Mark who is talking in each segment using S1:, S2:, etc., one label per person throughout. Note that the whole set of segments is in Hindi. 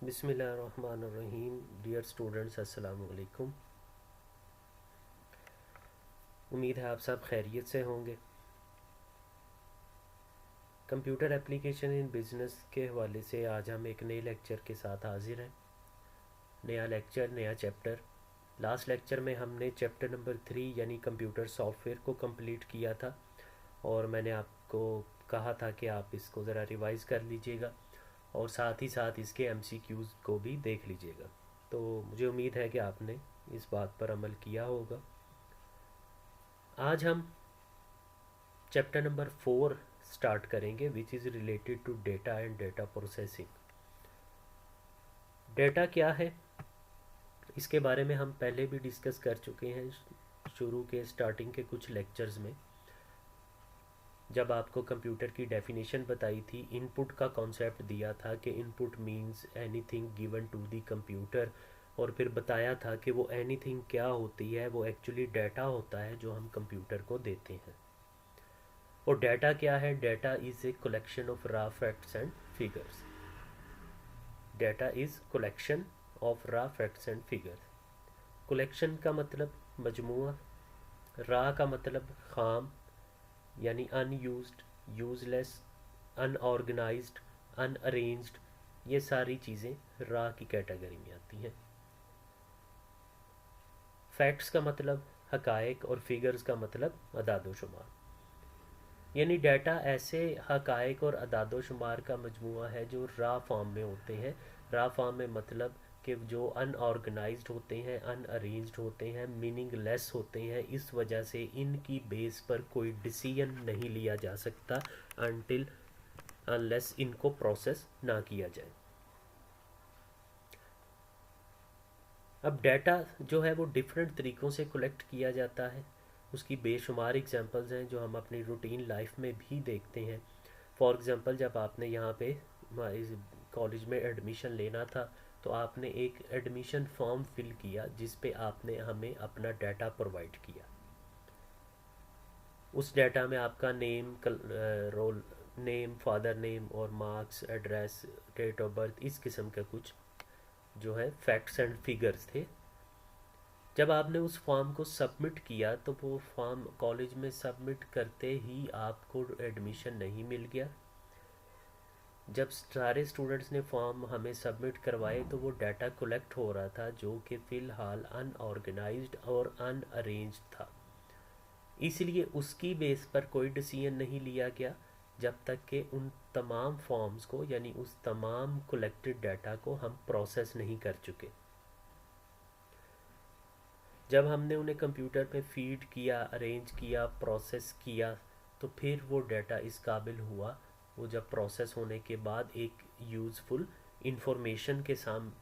S1: बिस्मिल्लाहिर्रहमानिर्रहीम। डियर स्टूडेंट्स, अस्सलाम वालेकुम। उम्मीद है आप सब खैरियत से होंगे। कंप्यूटर एप्लीकेशन इन बिज़नेस के हवाले से आज हम एक नए लेक्चर के साथ हाजिर हैं। नया लेक्चर, नया चैप्टर। लास्ट लेक्चर में हमने चैप्टर नंबर 3 यानी कंप्यूटर सॉफ्टवेयर को कंप्लीट किया था और मैंने आपको कहा था कि आप इसको ज़रा रिवाइज़ कर लीजिएगा और साथ ही साथ इसके एमसीक्यूज़ को भी देख लीजिएगा। तो मुझे उम्मीद है कि आपने इस बात पर अमल किया होगा। आज हम चैप्टर नंबर 4 स्टार्ट करेंगे, which is related to data and data processing. Data क्या है, इसके बारे में हम पहले भी डिस्कस कर चुके हैं शुरू के स्टार्टिंग के कुछ लेक्चर्स में, जब आपको कंप्यूटर की डेफिनेशन बताई थी। इनपुट का कॉन्सेप्ट दिया था कि input means anything given to the computer, और फिर बताया था कि वो एनीथिंग क्या होती है, वो एक्चुअली डाटा होता है जो हम कंप्यूटर को देते हैं। और डाटा क्या है? Data is a collection of raw facts and figures. Data is collection of raw facts and figures. Collection का मतलब मजमुआ, रॉ का मतलब खाम यानी अनयूज्ड, यूजलेस, अनऑर्गेनाइज्ड, अनअरेंज्ड, ये सारी चीज़ें रॉ की कैटेगरी में आती हैं। फैक्ट्स का मतलब हकायक और फिगर्स का मतलब अदाद शुमार। यानी डाटा ऐसे हकायक और अदाद शुमार का मजमूआ है जो रॉ फॉर्म में होते हैं। रॉ फॉर्म में मतलब कि जो अनऑर्गेनाइज्ड होते हैं, अनअरेंज्ड होते हैं, मीनिंगलेस होते हैं। इस वजह से इनकी बेस पर कोई डिसीजन नहीं लिया जा सकता अनटिल अनलेस इनको प्रोसेस ना किया जाए। अब डाटा जो है वो डिफरेंट तरीक़ों से कलेक्ट किया जाता है। उसकी बेशुमार एग्जांपल्स हैं जो हम अपनी रूटीन लाइफ में भी देखते हैं। फॉर एग्ज़ाम्पल, जब आपने यहाँ पे कॉलेज में एडमिशन लेना था तो आपने एक एडमिशन फॉर्म फिल किया जिस पे आपने हमें अपना डाटा प्रोवाइड किया। उस डाटा में आपका name, roll name, father name और marks, address, date of birth, इस किस्म का कुछ जो है फैक्ट्स एंड फिगर्स थे। जब आपने उस फॉर्म को सबमिट किया तो वो फॉर्म कॉलेज में सबमिट करते ही आपको एडमिशन नहीं मिल गया। जब सारे स्टूडेंट्स ने फॉर्म हमें सबमिट करवाए तो वो डाटा कलेक्ट हो रहा था जो कि फ़िलहाल अनऑर्गेनाइज्ड और अनअरेंज्ड था। इसलिए उसकी बेस पर कोई डिसीजन नहीं लिया गया जब तक कि उन तमाम फॉर्म्स को यानी उस तमाम कलेक्टेड डाटा को हम प्रोसेस नहीं कर चुके। जब हमने उन्हें कंप्यूटर पे फीड किया, अरेंज किया, प्रोसेस किया, तो फिर वो डाटा इस काबिल हुआ। वो जब प्रोसेस होने के बाद एक यूज़फुल इंफॉर्मेशन के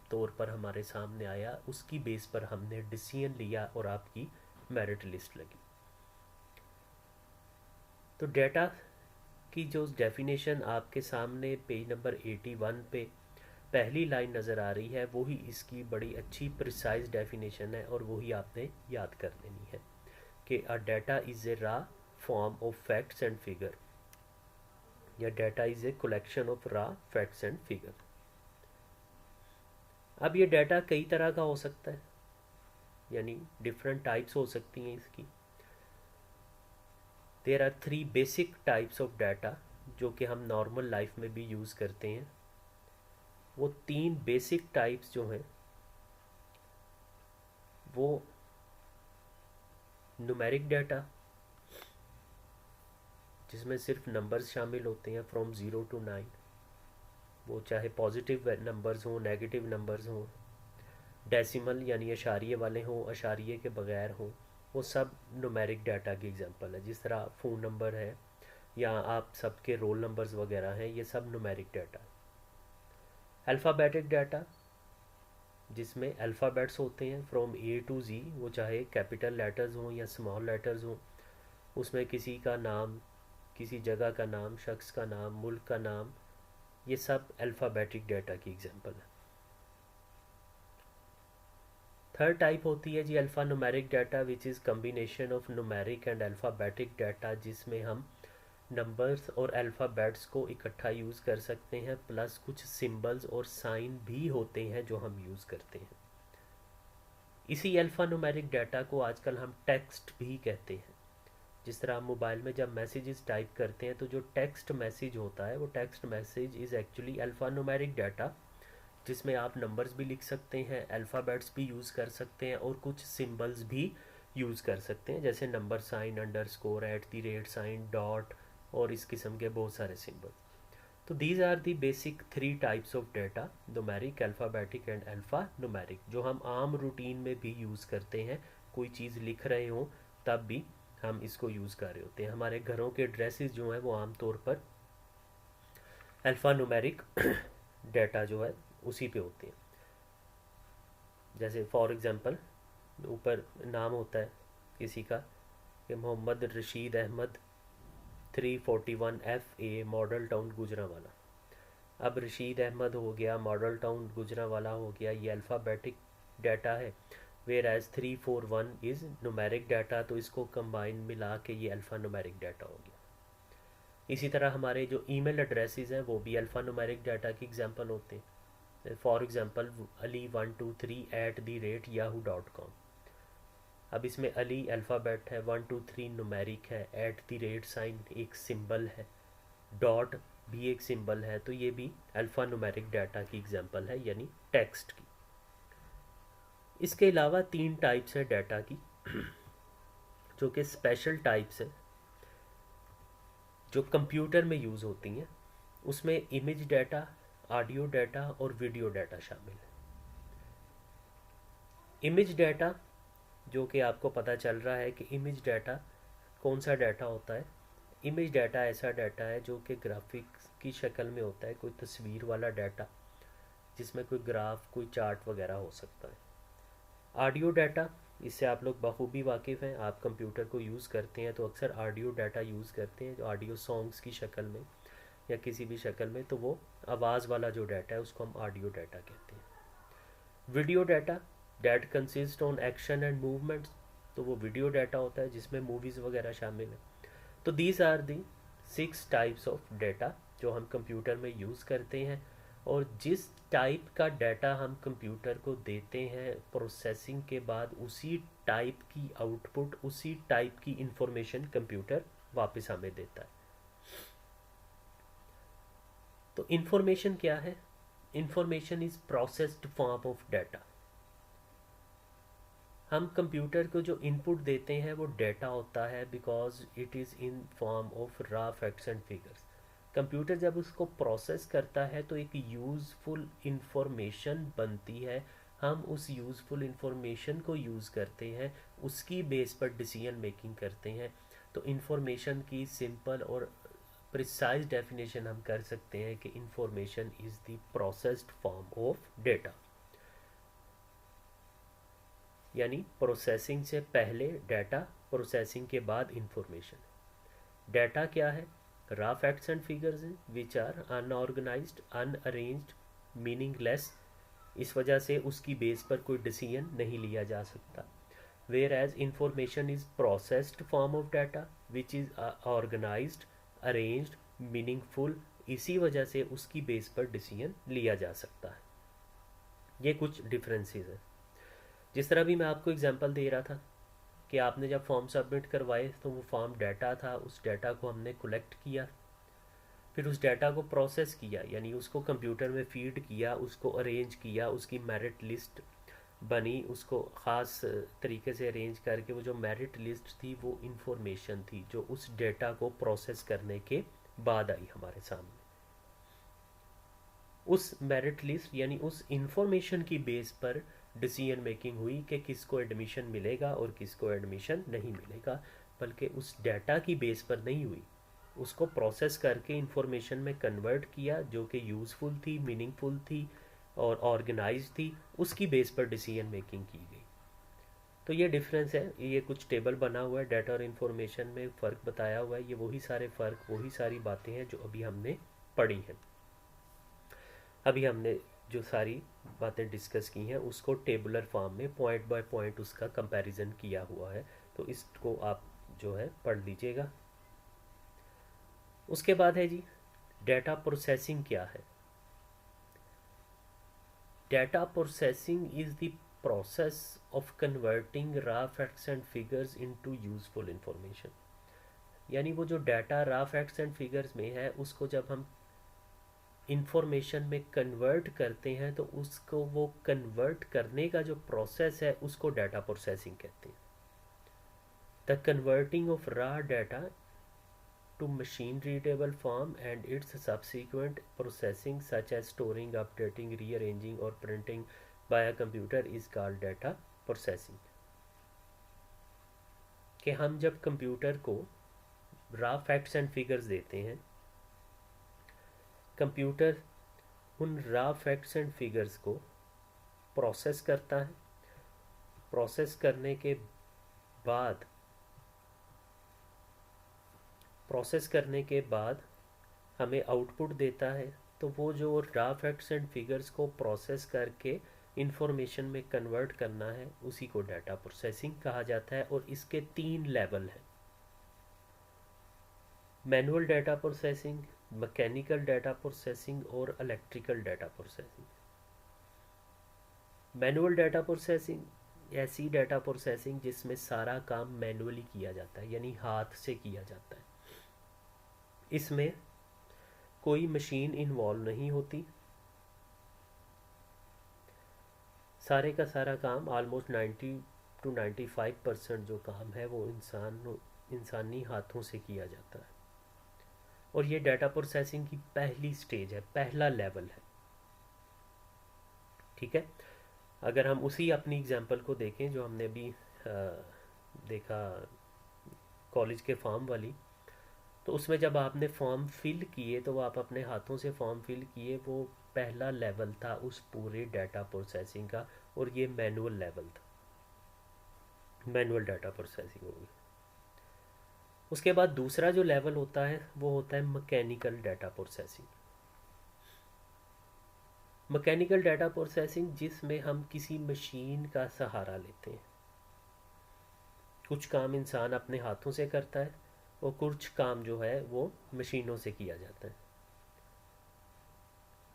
S1: तौर पर हमारे सामने आया, उसकी बेस पर हमने डिसीजन लिया और आपकी मेरिट लिस्ट लगी। तो डाटा की जो डेफिनेशन आपके सामने पेज नंबर 81 पे पहली लाइन नज़र आ रही है, वही इसकी बड़ी अच्छी प्रिसाइज डेफिनेशन है और वही आपने याद कर लेनी है कि a data is a raw form of facts and figure, या data is a collection of raw facts and figure. अब ये डाटा कई तरह का हो सकता है, यानी डिफरेंट टाइप्स हो सकती हैं इसकी। There are 3 basic types of data जो कि हम नॉर्मल लाइफ में भी यूज़ करते हैं। वो 3 बेसिक टाइप्स जो हैं वो न्यूमेरिक डाटा, जिसमें सिर्फ नंबर्स शामिल होते हैं फ्रॉम 0 to 9, वो चाहे पॉजिटिव नंबर्स हों, नेगेटिव नंबर्स हों, डेसिमल यानी अशारिये वाले हों, अशारिये के बगैर हों, वो सब न्यूमेरिक डाटा की एग्जांपल है। जिस तरह फ़ोन नंबर है या आप सबके रोल नंबर्स वगैरह हैं, ये सब न्यूमेरिक डाटा। अल्फ़ाबेटिक डाटा, जिसमें अल्फ़ाबेट्स होते हैं फ्रॉम A to Z, वो चाहे कैपिटल लेटर्स हों या स्मॉल लेटर्स हों। उसमें किसी का नाम, किसी जगह का नाम, शख्स का नाम, मुल्क का नाम, ये सब अल्फ़ाबेटिक डाटा की एग्जांपल है। थर्ड टाइप होती है जी alphanumeric data, which is combination of numeric and alphabetic data, जिसमें हम नंबर्स और अल्फ़ाबेट्स को इकट्ठा यूज़ कर सकते हैं, प्लस कुछ सिंबल्स और साइन भी होते हैं जो हम यूज़ करते हैं। इसी अल्फ़ान्यूमेरिक डाटा को आजकल हम टेक्स्ट भी कहते हैं। जिस तरह आप मोबाइल में जब मैसेजेस टाइप करते हैं तो जो टेक्स्ट मैसेज होता है वो text message is actually alphanumeric data, जिसमें आप नंबर्स भी लिख सकते हैं, अल्फ़ाबेट्स भी यूज़ कर सकते हैं और कुछ सिंबल्स भी यूज़ कर सकते हैं, जैसे number sign, underscore, @ sign, dot और इस किस्म के बहुत सारे सिंबल। तो these are the basic 3 types of data, numeric, alphabetic and alphanumeric, जो हम आम रूटीन में भी यूज़ करते हैं। कोई चीज़ लिख रहे हों तब भी हम इसको यूज़ कर रहे होते हैं। हमारे घरों के ड्रेसेस जो हैं वो आमतौर पर अल्फ़ा न्यूमेरिक डाटा जो है उसी पे होते हैं। जैसे फॉर एग्ज़ाम्पल ऊपर नाम होता है किसी का कि Mohammad Rashid Ahmed 341 FA, model town Gujranwala. अब रशीद अहमद हो गया, मॉडल टाउन गुजरांवाला हो गया, ये अल्फ़ाबेटिक डाटा है, whereas 341 is numeric data, तो इसको कंबाइन मिला के ये अल्फ़ा न्यूमेरिक डाटा हो गया। इसी तरह हमारे जो ईमेल एड्रेसेस हैं वो भी अल्फ़ा न्यूमेरिक डाटा की एग्जांपल होते हैं। For example ali123@yahoo.com। अब इसमें अली अल्फ़ाबेट है, 123 न्यूमेरिक है, @ साइन एक सिंबल है, डॉट भी एक सिंबल है, तो ये भी अल्फ़ा न्यूमेरिक डाटा की एग्जांपल है, यानी टेक्स्ट की। इसके अलावा 3 टाइप्स है डाटा की जो कि स्पेशल टाइप्स है जो कंप्यूटर में यूज़ होती हैं। उसमें इमेज डाटा, ऑडियो डाटा और वीडियो डाटा शामिल है। इमेज डाटा, जो कि आपको पता चल रहा है कि इमेज डाटा कौन सा डाटा होता है। इमेज डाटा ऐसा डाटा है जो कि ग्राफिक्स की शक्ल में होता है, कोई तस्वीर वाला डाटा जिसमें कोई ग्राफ, कोई चार्ट वगैरह हो सकता है। ऑडियो डाटा, इससे आप लोग बखूबी वाकिफ़ हैं, आप कंप्यूटर को यूज़ करते हैं तो अक्सर ऑडियो डाटा यूज़ करते हैं, जो ऑडियो सॉन्ग्स की शक्ल में या किसी भी शक्ल में, तो वो आवाज़ वाला जो डाटा है उसको हम ऑडियो डाटा कहते हैं। Video data, that consist on action and movements, तो वो वीडियो डाटा होता है जिसमें मूवीज़ वगैरह शामिल हैं। तो these are the 6 types of data जो हम कंप्यूटर में यूज़ करते हैं, और जिस टाइप का डाटा हम कंप्यूटर को देते हैं प्रोसेसिंग के बाद, उसी टाइप की आउटपुट, उसी टाइप की इंफॉर्मेशन कंप्यूटर वापस हमें देता है। तो इंफॉर्मेशन क्या है? Information is processed form of data. हम कंप्यूटर को जो इनपुट देते हैं वो डाटा होता है, because it is in form of raw facts and figures. Computer जब उसको प्रोसेस करता है तो एक यूज़फुल इंफॉर्मेशन बनती है, हम उस यूज़फुल इंफॉर्मेशन को यूज़ करते हैं, उसकी बेस पर डिसीजन मेकिंग करते हैं। तो इंफॉर्मेशन की सिंपल और प्रिसाइज डेफिनेशन हम कर सकते हैं कि information is the processed form of data, यानी प्रोसेसिंग से पहले डाटा, प्रोसेसिंग के बाद इंफॉर्मेशन। डाटा क्या है? Raw facts and figures which are unorganised, unarranged, meaningless, इस वजह से उसकी बेस पर कोई डिसीजन नहीं लिया जा सकता। Whereas information is processed form of data which is organised, arranged, meaningful, इसी वजह से उसकी बेस पर डिसीजन लिया जा सकता है। ये कुछ डिफरेंसेस हैं। जिस तरह भी मैं आपको एग्जांपल दे रहा था कि आपने जब फॉर्म सबमिट करवाए तो वो फॉर्म डाटा था, उस डाटा को हमने कलेक्ट किया, फिर उस डाटा को प्रोसेस किया, यानी उसको कंप्यूटर में फीड किया, उसको अरेंज किया, उसकी मेरिट लिस्ट बनी, उसको ख़ास तरीके से अरेंज करके वो जो मेरिट लिस्ट थी वो इंफॉर्मेशन थी जो उस डाटा को प्रोसेस करने के बाद आई हमारे सामने। उस मेरिट लिस्ट यानी उस इंफॉर्मेशन की बेस पर डिसीजन मेकिंग हुई कि किसको एडमिशन मिलेगा और किसको एडमिशन नहीं मिलेगा, बल्कि उस डाटा की बेस पर नहीं हुई, उसको प्रोसेस करके इंफॉर्मेशन में कन्वर्ट किया जो कि यूज़फुल थी, मीनिंगफुल थी और ऑर्गेनाइज थी, उसकी बेस पर डिसीजन मेकिंग की गई। तो ये डिफरेंस है, ये कुछ टेबल बना हुआ है, डाटा और इन्फॉर्मेशन में फ़र्क बताया हुआ है, ये वही सारे फ़र्क, वही सारी बातें हैं जो अभी हमने पढ़ी हैं। अभी हमने जो सारी बातें डिस्कस की हैं उसको टेबुलर फॉर्म में पॉइंट बाय पॉइंट उसका कंपैरिजन किया हुआ है, तो इसको आप जो है पढ़ लीजिएगा। उसके बाद है जी डेटा प्रोसेसिंग क्या है। Data processing is the process of converting raw facts and figures into useful information. यानी वो जो data raw facts and figures में है उसको जब हम इंफॉर्मेशन में कन्वर्ट करते हैं तो उसको वो कन्वर्ट करने का जो प्रोसेस है उसको डाटा प्रोसेसिंग कहते हैं। The converting of raw data to machine readable form and its subsequent processing such as storing, updating, rearranging or printing by a computer is called data processing। कि हम जब कंप्यूटर को रॉ फैक्ट्स एंड फिगर्स देते हैं, कंप्यूटर उन रॉ फैक्ट्स एंड फिगर्स को प्रोसेस करता है। प्रोसेस करने के बाद हमें आउटपुट देता है। तो वो जो रॉ फैक्ट्स एंड फिगर्स को प्रोसेस करके इंफॉर्मेशन में कन्वर्ट करना है उसी को डाटा प्रोसेसिंग कहा जाता है। और इसके 3 लेवल हैं, manual data processing, mechanical data processing और electrical data processing. Manual data processing ऐसी डाटा प्रोसेसिंग जिसमें सारा काम मैनुअली किया जाता है, यानी हाथ से किया जाता है। इसमें कोई मशीन इन्वॉल्व नहीं होती। सारे का सारा काम ऑलमोस्ट 90 to 95% जो काम है वो इंसानी हाथों से किया जाता है। और ये डाटा प्रोसेसिंग की पहली स्टेज है, पहला लेवल है। ठीक है, अगर हम उसी अपनी एग्जांपल को देखें जो हमने अभी देखा कॉलेज के फॉर्म वाली, तो उसमें जब आपने फॉर्म फिल किए तो वो आप अपने हाथों से फॉर्म फिल किए, वो पहला लेवल था उस पूरे डाटा प्रोसेसिंग का। और ये मैनुअल लेवल था, मैनुअल डाटा प्रोसेसिंग होगी। उसके बाद दूसरा जो लेवल होता है वो होता है mechanical data processing. Mechanical data processing जिसमें हम किसी मशीन का सहारा लेते हैं। कुछ काम इंसान अपने हाथों से करता है और कुछ काम जो है वो मशीनों से किया जाता है।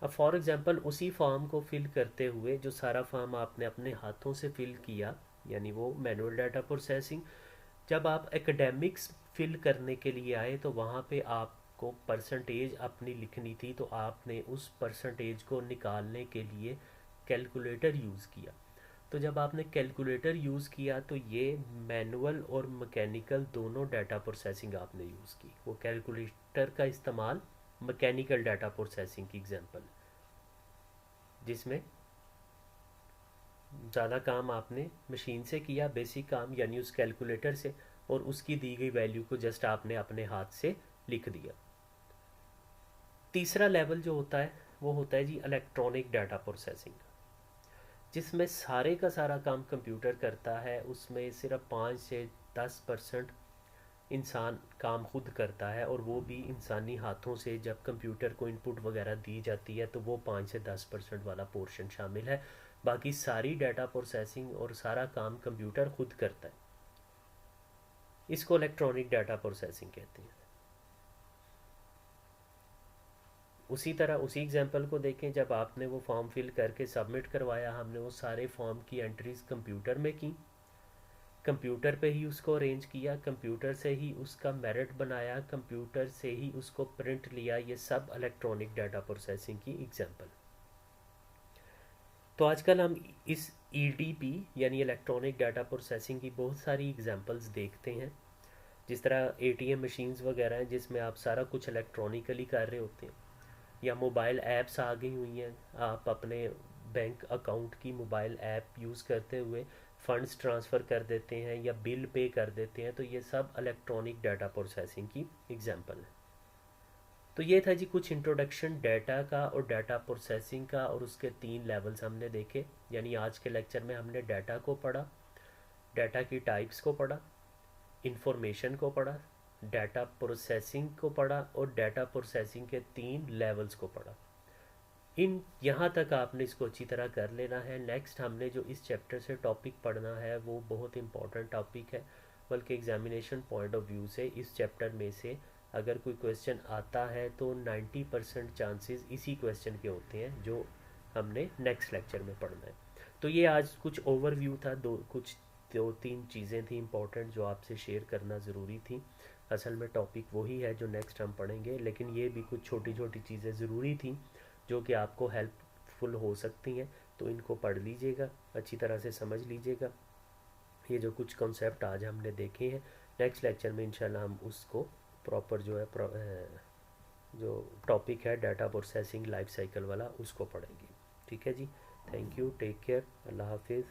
S1: अब फॉर एग्जांपल उसी फॉर्म को फिल करते हुए जो सारा फॉर्म आपने अपने हाथों से फिल किया, यानी वो मैनुअल डाटा प्रोसेसिंग। जब आप एकेडमिक्स फिल करने के लिए आए तो वहाँ पे आपको परसेंटेज अपनी लिखनी थी, तो आपने उस परसेंटेज को निकालने के लिए कैलकुलेटर यूज़ किया। तो जब आपने कैलकुलेटर यूज़ किया तो ये मैनुअल और मैकेनिकल दोनों डाटा प्रोसेसिंग आपने यूज़ की। वो कैलकुलेटर का इस्तेमाल मैकेनिकल डाटा प्रोसेसिंग की एग्जांपल, जिसमें ज़्यादा काम आपने मशीन से किया, बेसिक काम यानी उस कैलकुलेटर से, और उसकी दी गई वैल्यू को जस्ट आपने अपने हाथ से लिख दिया। तीसरा लेवल जो होता है वो होता है जी इलेक्ट्रॉनिक डाटा प्रोसेसिंग, जिसमें सारे का सारा काम कंप्यूटर करता है। उसमें सिर्फ 5 से 10% इंसान काम खुद करता है, और वो भी इंसानी हाथों से। जब कंप्यूटर को इनपुट वगैरह दी जाती है तो वो 5 से 10% वाला पोर्शन शामिल है। बाकी सारी डाटा प्रोसेसिंग और सारा काम कंप्यूटर खुद करता है। इसको इलेक्ट्रॉनिक डाटा प्रोसेसिंग कहते हैं। उसी तरह उसी एग्जांपल को देखें, जब आपने वो फॉर्म फिल करके सबमिट करवाया, हमने वो सारे फॉर्म की एंट्रीज कंप्यूटर में की, कंप्यूटर पे ही उसको अरेंज किया, कंप्यूटर से ही उसका मेरिट बनाया, कंप्यूटर से ही उसको प्रिंट लिया। ये सब इलेक्ट्रॉनिक डाटा प्रोसेसिंग की एग्जांपल। तो आजकल हम इस ईडीपी यानी इलेक्ट्रॉनिक डाटा प्रोसेसिंग की बहुत सारी एग्जांपल्स देखते हैं। जिस तरह एटीएम मशीन्स वगैरह हैं जिसमें आप सारा कुछ इलेक्ट्रॉनिकली कर रहे होते हैं, या मोबाइल ऐप्स आ गई हुई हैं, आप अपने बैंक अकाउंट की मोबाइल ऐप यूज़ करते हुए फंड्स ट्रांसफ़र कर देते हैं या बिल पे कर देते हैं। तो ये सब इलेक्ट्रॉनिक डाटा प्रोसेसिंग की एग्जांपल है। तो ये था जी कुछ इंट्रोडक्शन डाटा का और डाटा प्रोसेसिंग का, और उसके 3 लेवल्स हमने देखे। यानी आज के लेक्चर में हमने डाटा को पढ़ा, डाटा की टाइप्स को पढ़ा, इंफॉर्मेशन को पढ़ा, डाटा प्रोसेसिंग को पढ़ा और डाटा प्रोसेसिंग के 3 लेवल्स को पढ़ा। यहाँ तक आपने इसको अच्छी तरह कर लेना है। नेक्स्ट हमने जो इस चैप्टर से टॉपिक पढ़ना है वो बहुत इंपॉर्टेंट टॉपिक है, बल्कि एग्जामिनेशन पॉइंट ऑफ व्यू से इस चैप्टर में से अगर कोई क्वेश्चन आता है तो 90% चांसेस इसी क्वेश्चन के होते हैं जो हमने नेक्स्ट लेक्चर में पढ़ना है। तो ये आज कुछ ओवरव्यू था, दो तीन चीज़ें थी इंपॉर्टेंट जो आपसे शेयर करना ज़रूरी थी। असल में टॉपिक वही है जो नेक्स्ट हम पढ़ेंगे, लेकिन ये भी कुछ छोटी छोटी चीज़ें ज़रूरी थी जो कि आपको हेल्पफुल हो सकती हैं। तो इनको पढ़ लीजिएगा, अच्छी तरह से समझ लीजिएगा। ये जो कुछ कॉन्सेप्ट आज हमने देखे हैं, नेक्स्ट लेक्चर में इंशाल्लाह हम उसको प्रॉपर जो है जो टॉपिक है डाटा प्रोसेसिंग लाइफ साइकिल वाला उसको पढ़ेंगे। ठीक है जी, थैंक यू, टेक केयर, अल्लाह हाफिज़।